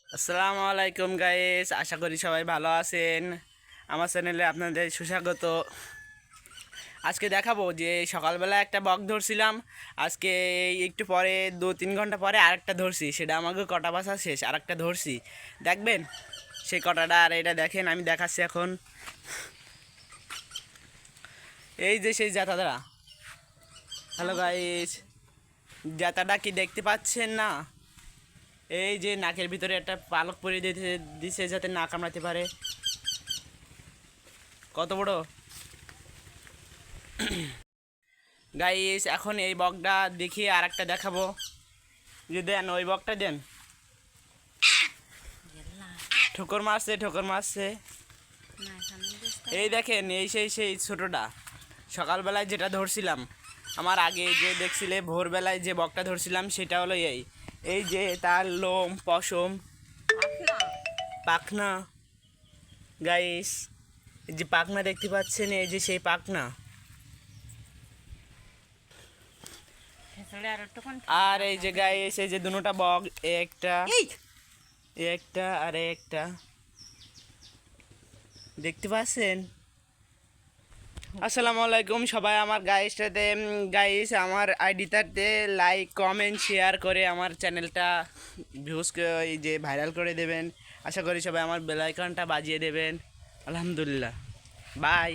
আসসালামু আলাইকুম গাইস, আশা করি সবাই ভালো আছেন। আমার চ্যানেলে আপনাদের সুস্বাগত। আজকে দেখাবো যে সকালবেলা একটা বক ধরছিলাম, আজকে একটু পরে 2-3 ঘন্টা পরে আরেকটা ধরছি। সেটা আমাকে কটা বাছা শেষ, আরেকটা ধরছি, দেখবেন সেই কটাটা। আর এটা দেখেন, আমি দেখাচ্ছি এখন। এই যে সেই জাতাটা। হ্যালো গাইস, জাতাটা কি দেখতে পাচ্ছেন না? এই যে নাকের ভিতরে একটা পালক পরিয়ে দিতে দিছে যাতে না কামড়াতে পারে। কত বড় গাইস! এখন এই বকটা দেখিয়ে আর একটা দেখাবো। যে দেন, ওই বকটা দেন। ঠোকর মারছে, ঠোকর মারছে। এই দেখেন, এই সেই ছোটটা সকালবেলায় যেটা ধরছিলাম। আমার আগে যে দেখছিলে ভোরবেলায় যে বকটা ধরছিলাম, সেটা হলো এই এই যে তার লোম, পশম, পাখনা। গাইস, এই যে পাখনা দেখতে পাচ্ছেন, এই যে সেই পাখনা। আর এই যে গাইস, এই যে দুটোটা বক, একটা একটা আর একটা, দেখতে পাচ্ছেন? আসসালামু আলাইকুম সবাই। আমার গাইস আমার আইডিটাতে লাইক, কমেন্ট, শেয়ার করে আমার চ্যানেলটা ভিউজ এই যে ভাইরাল করে দেবেন। আশা করি সবাই আমার বেল আইকনটা বাজিয়ে দেবেন। আলহামদুলিল্লাহ, বাই।